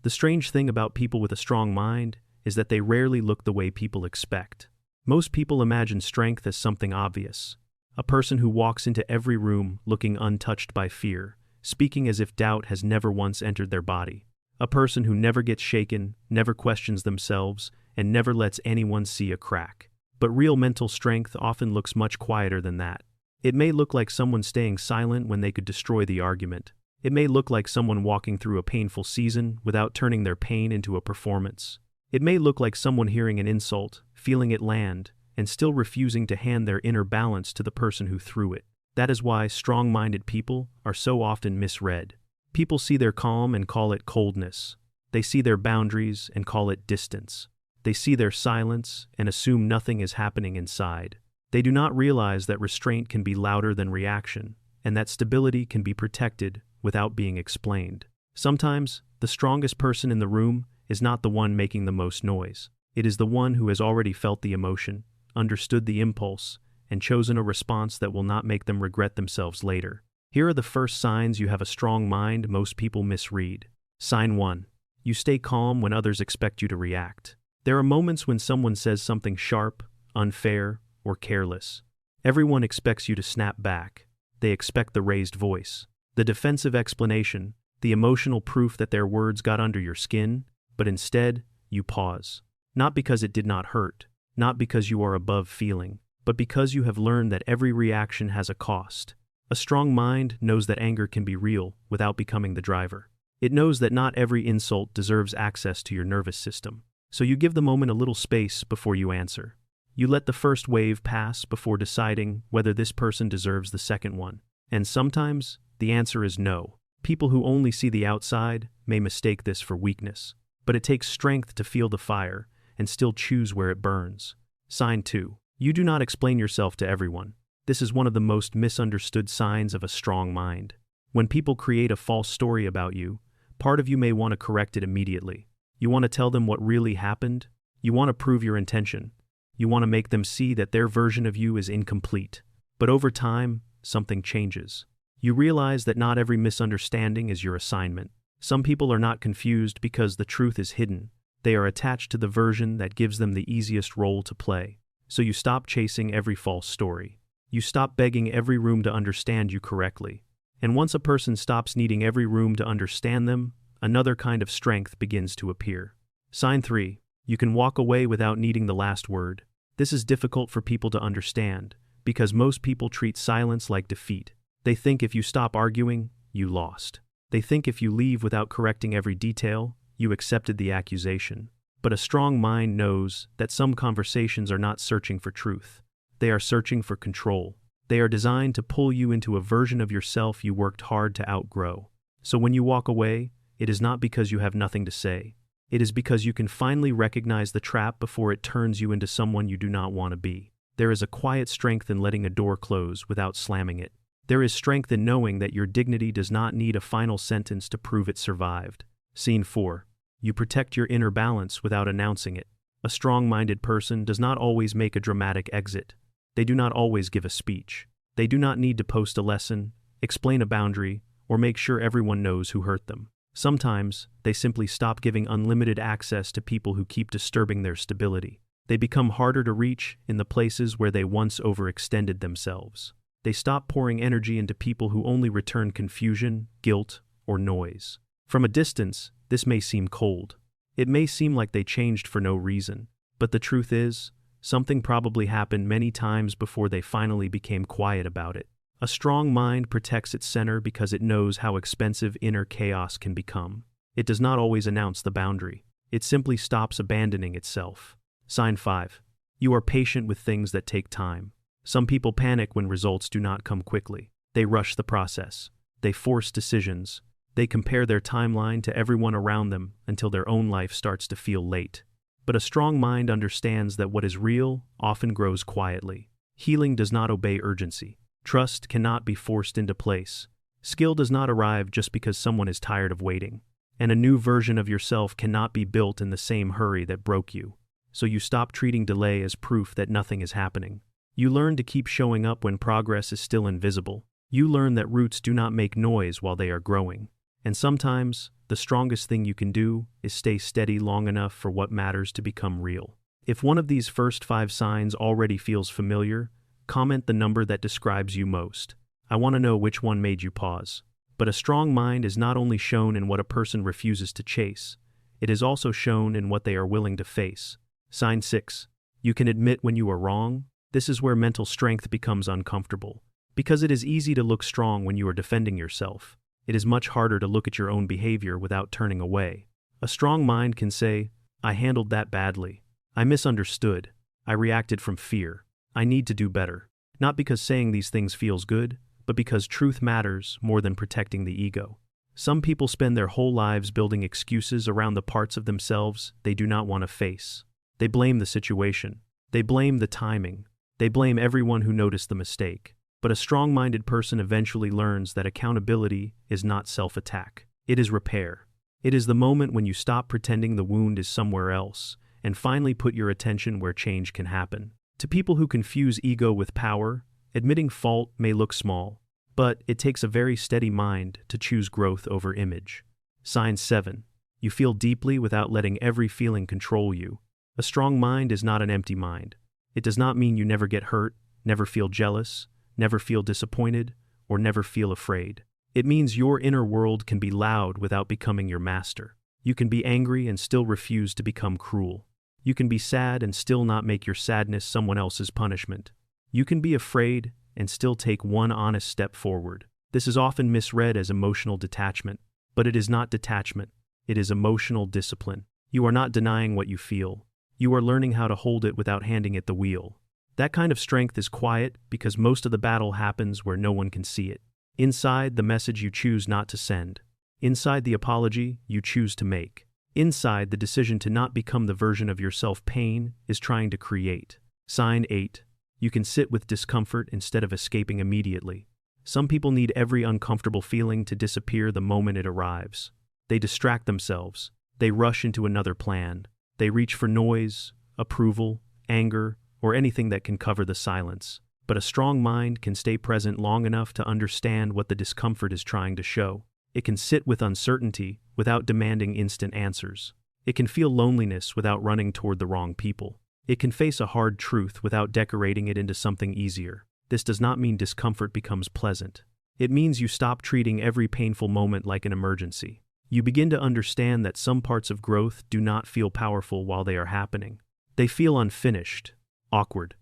The strange thing about people with a strong mind is that they rarely look the way people expect. Most people imagine strength as something obvious. A person who walks into every room looking untouched by fear, speaking as if doubt has never once entered their body. A person who never gets shaken, never questions themselves, and never lets anyone see a crack. But real mental strength often looks much quieter than that. It may look like someone staying silent when they could destroy the argument. It may look like someone walking through a painful season without turning their pain into a performance. It may look like someone hearing an insult, feeling it land, and still refusing to hand their inner balance to the person who threw it. That is why strong-minded people are so often misread. People see their calm and call it coldness. They see their boundaries and call it distance. They see their silence and assume nothing is happening inside. They do not realize that restraint can be louder than reaction, and that stability can be protected without being explained. Sometimes, the strongest person in the room is not the one making the most noise. It is the one who has already felt the emotion, understood the impulse, and chosen a response that will not make them regret themselves later. Here are the first signs you have a strong mind most people misread. Sign 1. You stay calm when others expect you to react. There are moments when someone says something sharp, unfair, or careless. Everyone expects you to snap back. They expect the raised voice, the defensive explanation, the emotional proof that their words got under your skin, but instead, you pause. Not because it did not hurt, not because you are above feeling, but because you have learned that every reaction has a cost. A strong mind knows that anger can be real without becoming the driver. It knows that not every insult deserves access to your nervous system. So you give the moment a little space before you answer. You let the first wave pass before deciding whether this person deserves the second one. And sometimes, the answer is no. People who only see the outside may mistake this for weakness. But it takes strength to feel the fire and still choose where it burns. Sign 2. You do not explain yourself to everyone. This is one of the most misunderstood signs of a strong mind. When people create a false story about you, part of you may want to correct it immediately. You want to tell them what really happened. You want to prove your intention. You want to make them see that their version of you is incomplete. But over time, something changes. You realize that not every misunderstanding is your assignment. Some people are not confused because the truth is hidden. They are attached to the version that gives them the easiest role to play. So you stop chasing every false story. You stop begging every room to understand you correctly. And once a person stops needing every room to understand them, another kind of strength begins to appear. Sign 3. You can walk away without needing the last word. This is difficult for people to understand, because most people treat silence like defeat. They think if you stop arguing, you lost. They think if you leave without correcting every detail, you accepted the accusation. But a strong mind knows that some conversations are not searching for truth. They are searching for control. They are designed to pull you into a version of yourself you worked hard to outgrow. So when you walk away, it is not because you have nothing to say. It is because you can finally recognize the trap before it turns you into someone you do not want to be. There is a quiet strength in letting a door close without slamming it. There is strength in knowing that your dignity does not need a final sentence to prove it survived. Scene 4. You protect your inner balance without announcing it. A strong-minded person does not always make a dramatic exit. They do not always give a speech. They do not need to post a lesson, explain a boundary, or make sure everyone knows who hurt them. Sometimes, they simply stop giving unlimited access to people who keep disturbing their stability. They become harder to reach in the places where they once overextended themselves. They stop pouring energy into people who only return confusion, guilt, or noise. From a distance, this may seem cold. It may seem like they changed for no reason. But the truth is, something probably happened many times before they finally became quiet about it. A strong mind protects its center because it knows how expensive inner chaos can become. It does not always announce the boundary. It simply stops abandoning itself. Sign 5. You are patient with things that take time. Some people panic when results do not come quickly. They rush the process. They force decisions. They compare their timeline to everyone around them until their own life starts to feel late. But a strong mind understands that what is real often grows quietly. Healing does not obey urgency. Trust cannot be forced into place. Skill does not arrive just because someone is tired of waiting. And a new version of yourself cannot be built in the same hurry that broke you. So you stop treating delay as proof that nothing is happening. You learn to keep showing up when progress is still invisible. You learn that roots do not make noise while they are growing. And sometimes, the strongest thing you can do is stay steady long enough for what matters to become real. If one of these first 5 signs already feels familiar, comment the number that describes you most. I want to know which one made you pause. But a strong mind is not only shown in what a person refuses to chase, it is also shown in what they are willing to face. Sign 6. You can admit when you are wrong. This is where mental strength becomes uncomfortable. Because it is easy to look strong when you are defending yourself, it is much harder to look at your own behavior without turning away. A strong mind can say, I handled that badly. I misunderstood. I reacted from fear. I need to do better. Not because saying these things feels good, but because truth matters more than protecting the ego. Some people spend their whole lives building excuses around the parts of themselves they do not want to face. They blame the situation. They blame the timing. They blame everyone who noticed the mistake. But a strong-minded person eventually learns that accountability is not self-attack. It is repair. It is the moment when you stop pretending the wound is somewhere else and finally put your attention where change can happen. To people who confuse ego with power, admitting fault may look small, but it takes a very steady mind to choose growth over image. Sign 7. You feel deeply without letting every feeling control you. A strong mind is not an empty mind. It does not mean you never get hurt, never feel jealous, never feel disappointed, or never feel afraid. It means your inner world can be loud without becoming your master. You can be angry and still refuse to become cruel. You can be sad and still not make your sadness someone else's punishment. You can be afraid and still take one honest step forward. This is often misread as emotional detachment, but it is not detachment. It is emotional discipline. You are not denying what you feel. You are learning how to hold it without handing it the wheel. That kind of strength is quiet because most of the battle happens where no one can see it. Inside the message you choose not to send. Inside the apology you choose to make. Inside the decision to not become the version of yourself pain is trying to create. Sign 8. You can sit with discomfort instead of escaping immediately. Some people need every uncomfortable feeling to disappear the moment it arrives. They distract themselves. They rush into another plan. They reach for noise, approval, anger, or anything that can cover the silence. But a strong mind can stay present long enough to understand what the discomfort is trying to show. It can sit with uncertainty without demanding instant answers. It can feel loneliness without running toward the wrong people. It can face a hard truth without decorating it into something easier. This does not mean discomfort becomes pleasant. It means you stop treating every painful moment like an emergency. You begin to understand that some parts of growth do not feel powerful while they are happening. They feel unfinished, awkward,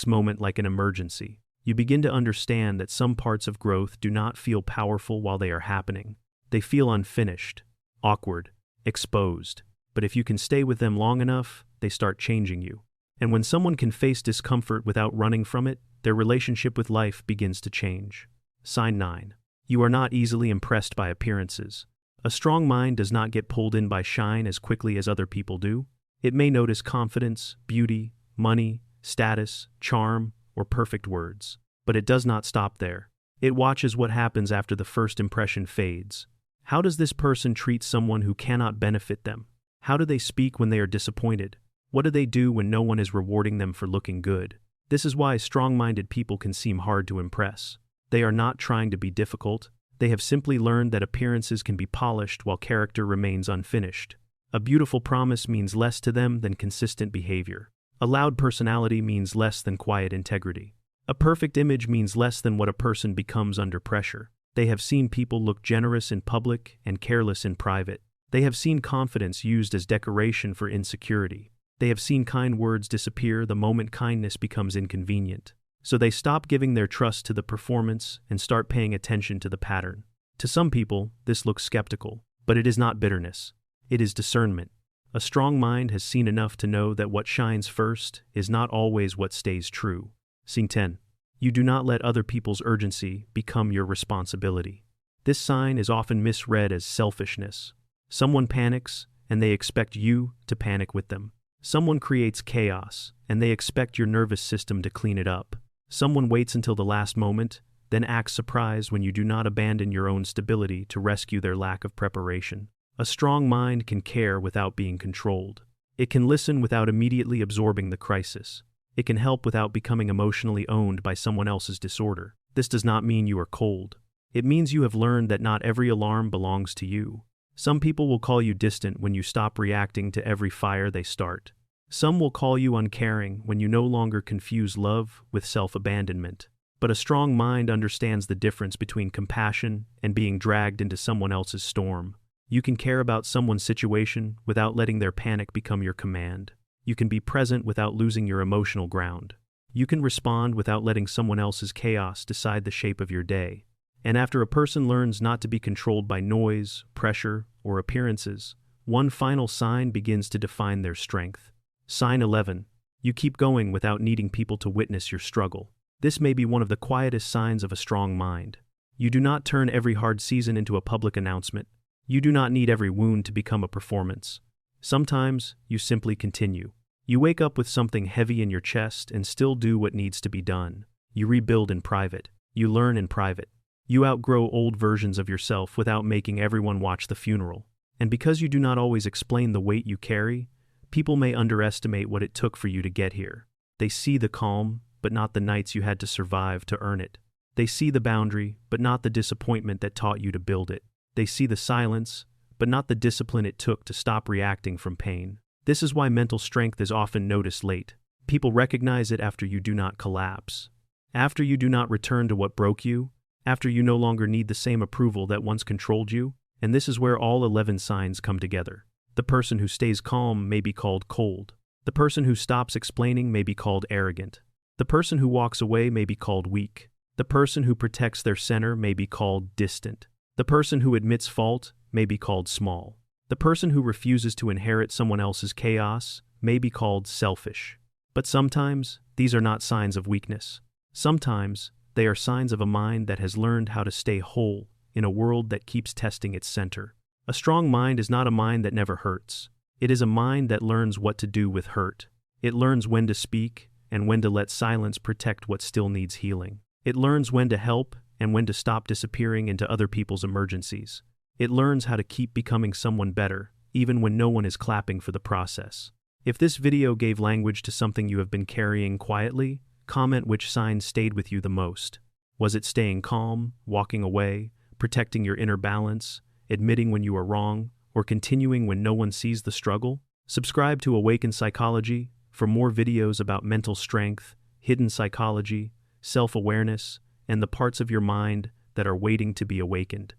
moment like an emergency. You begin to understand that some parts of growth do not feel powerful while they are happening. They feel unfinished, awkward, exposed. But if you can stay with them long enough, they start changing you. And when someone can face discomfort without running from it, their relationship with life begins to change. Sign 9. You are not easily impressed by appearances. A strong mind does not get pulled in by shine as quickly as other people do. It may notice confidence, beauty, money, status, charm, or perfect words. But it does not stop there. It watches what happens after the first impression fades. How does this person treat someone who cannot benefit them? How do they speak when they are disappointed? What do they do when no one is rewarding them for looking good? This is why strong-minded people can seem hard to impress. They are not trying to be difficult. They have simply learned that appearances can be polished while character remains unfinished. A beautiful promise means less to them than consistent behavior. A loud personality means less than quiet integrity. A perfect image means less than what a person becomes under pressure. They have seen people look generous in public and careless in private. They have seen confidence used as decoration for insecurity. They have seen kind words disappear the moment kindness becomes inconvenient. So they stop giving their trust to the performance and start paying attention to the pattern. To some people, this looks skeptical, but it is not bitterness. It is discernment. A strong mind has seen enough to know that what shines first is not always what stays true. Scene 10. You do not let other people's urgency become your responsibility. This sign is often misread as selfishness. Someone panics, and they expect you to panic with them. Someone creates chaos, and they expect your nervous system to clean it up. Someone waits until the last moment, then acts surprised when you do not abandon your own stability to rescue their lack of preparation. A strong mind can care without being controlled. It can listen without immediately absorbing the crisis. It can help without becoming emotionally owned by someone else's disorder. This does not mean you are cold. It means you have learned that not every alarm belongs to you. Some people will call you distant when you stop reacting to every fire they start. Some will call you uncaring when you no longer confuse love with self-abandonment. But a strong mind understands the difference between compassion and being dragged into someone else's storm. You can care about someone's situation without letting their panic become your command. You can be present without losing your emotional ground. You can respond without letting someone else's chaos decide the shape of your day. And after a person learns not to be controlled by noise, pressure, or appearances, one final sign begins to define their strength. Sign 11. You keep going without needing people to witness your struggle. This may be one of the quietest signs of a strong mind. You do not turn every hard season into a public announcement. You do not need every wound to become a performance. Sometimes, you simply continue. You wake up with something heavy in your chest and still do what needs to be done. You rebuild in private. You learn in private. You outgrow old versions of yourself without making everyone watch the funeral. And because you do not always explain the weight you carry, people may underestimate what it took for you to get here. They see the calm, but not the nights you had to survive to earn it. They see the boundary, but not the disappointment that taught you to build it. They see the silence, but not the discipline it took to stop reacting from pain. This is why mental strength is often noticed late. People recognize it after you do not collapse. After you do not return to what broke you. After you no longer need the same approval that once controlled you. And this is where all 11 signs come together. The person who stays calm may be called cold. The person who stops explaining may be called arrogant. The person who walks away may be called weak. The person who protects their center may be called distant. The person who admits fault may be called small. The person who refuses to inherit someone else's chaos may be called selfish. But sometimes, these are not signs of weakness. Sometimes, they are signs of a mind that has learned how to stay whole in a world that keeps testing its center. A strong mind is not a mind that never hurts. It is a mind that learns what to do with hurt. It learns when to speak and when to let silence protect what still needs healing. It learns when to help and when to stop disappearing into other people's emergencies. It learns how to keep becoming someone better, even when no one is clapping for the process. If this video gave language to something you have been carrying quietly, comment which sign stayed with you the most. Was it staying calm, walking away, protecting your inner balance, admitting when you are wrong, or continuing when no one sees the struggle? Subscribe to Awaken Psychology for more videos about mental strength, hidden psychology, self-awareness, and the parts of your mind that are waiting to be awakened.